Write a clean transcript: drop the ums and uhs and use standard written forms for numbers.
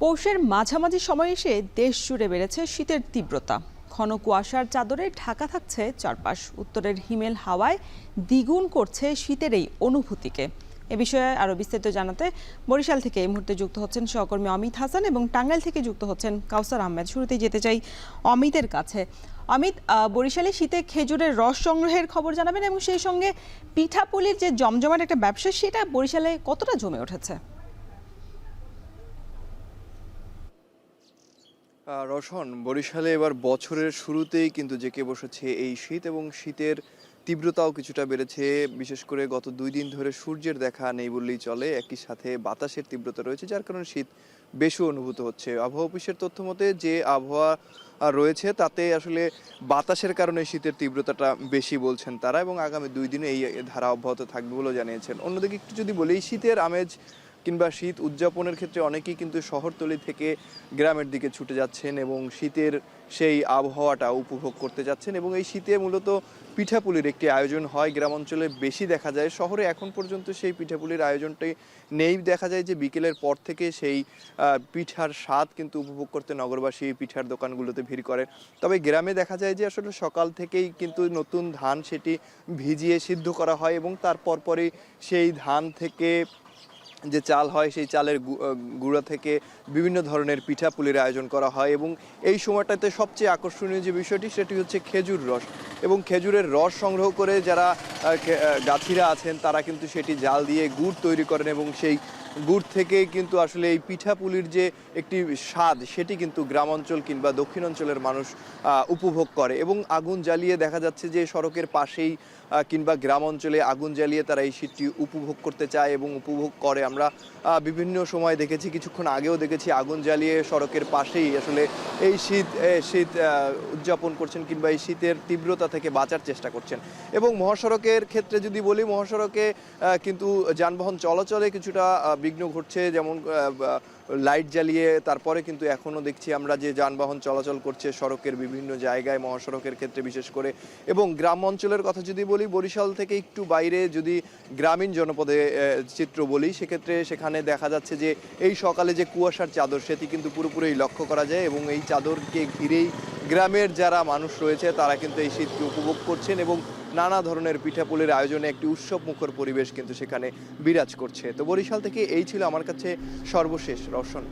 পৌষের মাঝামাঝি সময় এসে দেশ জুড়ে বেড়েছে শীতের তীব্রতা। ঘন কুয়াশার চাদরে ঢাকা থাকছে চারপাশ। উত্তরের হিমেল হাওয়ায় দ্বিগুণ করছে শীতের এই অনুভূতিকে। এ বিষয়ে আরো বিস্তারিত জানাতে বরিশাল থেকে এই মুহূর্তে যুক্ত হচ্ছেন সহকর্মী অমিত হাসান এবং টাঙ্গাইল থেকে যুক্ত হচ্ছেন কাউসার আহমেদ। শুরুতেই যেতে চাই অমিতের কাছে। অমিত, বরিশালে শীতে খেজুরের রস সংগ্রহের খবর জানাবেন এবং সেই সঙ্গে পিঠাপুলির যে জমজমাট একটা ব্যবসা, সেটা বরিশালে কতটা জমে উঠেছে? রওশন, বরিশালে এবার বছরের শুরুতেই কিন্তু জেঁকে বসেছে এই শীত এবং শীতের তীব্রতাও কিছুটা বেড়েছে। বিশেষ করে গত 2 দিন ধরে সূর্যের দেখা নেই বললেই চলে। একই সাথে বাতাসের তীব্রতা রয়েছে, যার কারণে শীত বেশি অনুভূত হচ্ছে। আবহাওয়া অফিসের তথ্য মতে যে আবহাওয়া রয়েছে তাতে আসলে বাতাসের কারণে শীতের তীব্রতাটা বেশি বলছেন তারা, এবং আগামী 2 দিনে এই ধারা অব্যাহত থাকবে বলেও জানিয়েছেন। অন্যদিকে একটু যদি বলি, শীতের আমেজ কিংবা শীত উদযাপনের ক্ষেত্রে অনেকেই কিন্তু শহরতলি থেকে গ্রামের দিকে ছুটে যাচ্ছেন এবং শীতের সেই আবহাওয়াটা উপভোগ করতে যাচ্ছেন। এবং এই শীতে মূলত পিঠাপুলির একটি আয়োজন হয়, গ্রাম অঞ্চলে বেশি দেখা যায়। শহরে এখন পর্যন্ত সেই পিঠাপুলির আয়োজনটি নেই। দেখা যায় যে বিকেলের পর থেকে সেই পিঠার স্বাদ কিন্তু উপভোগ করতে নগরবাসী পিঠার দোকানগুলোতে ভিড় করে। তবে গ্রামে দেখা যায় যে আসলে সকাল থেকেই কিন্তু নতুন ধান সেটি ভিজিয়ে সিদ্ধ করা হয় এবং তারপর পরই সেই ধান থেকে যে চাল হয় সেই চালের গুঁড়া থেকে বিভিন্ন ধরনের পিঠাপুলির আয়োজন করা হয়। এবং এই সময়টাতে সবচেয়ে আকর্ষণীয় যে বিষয়টি সেটি হচ্ছে খেজুর রস। এবং খেজুরের রস সংগ্রহ করে যারা গাছিরা আছেন তারা কিন্তু সেটি জাল দিয়ে গুড় তৈরি করেন এবং সেই গুড় থেকে কিন্তু আসলে এই পিঠাপুলির যে একটি স্বাদ সেটি কিন্তু গ্রাম অঞ্চল কিংবা দক্ষিণ অঞ্চলের মানুষ উপভোগ করে। এবং আগুন জ্বালিয়ে দেখা যাচ্ছে যে সড়কের পাশেই কিংবা গ্রাম অঞ্চলে আগুন জ্বালিয়ে তারা এই শীতটি উপভোগ করতে চায় এবং উপভোগ করে। আমরা বিভিন্ন সময় দেখেছি, কিছুক্ষণ আগেও দেখেছি আগুন জ্বালিয়ে সড়কের পাশেই আসলে এই শীত উদযাপন করছেন কিংবা এই শীতের তীব্রতা থেকে বাঁচার চেষ্টা করছেন। এবং মহাসড়কের ক্ষেত্রে যদি বলি, মহাসড়কে কিন্তু যানবাহন চলাচলে কিছুটা বিঘ্ন ঘটছে। যেমন লাইট জ্বালিয়ে তারপরে কিন্তু এখনও দেখছি আমরা যে যানবাহন চলাচল করছে সড়কের বিভিন্ন জায়গায়, মহাসড়কের ক্ষেত্রে বিশেষ করে। এবং গ্রাম অঞ্চলের কথা যদি বলি, বরিশাল থেকে একটু বাইরে যদি গ্রামীণ জনপদে চিত্র বলি, সেক্ষেত্রে সেখানে দেখা যাচ্ছে যে এই সকালে যে কুয়াশার চাদর সেটি কিন্তু পুরোপুরি লক্ষ্য করা যায়। এবং এই চাদরকে ঘিরেই গ্রামের যারা মানুষ রয়েছে তারা কিন্তু এই শীতকে উপভোগ করছেন এবং নানা ধরনের পিঠাপুলির আয়োজনে একটি উৎসব মুখর পরিবেশ কিন্তু সেখানে বিরাজ করছে। তো বরিশাল থেকে এই ছিল আমার কাছে সর্বশেষ। রওশন।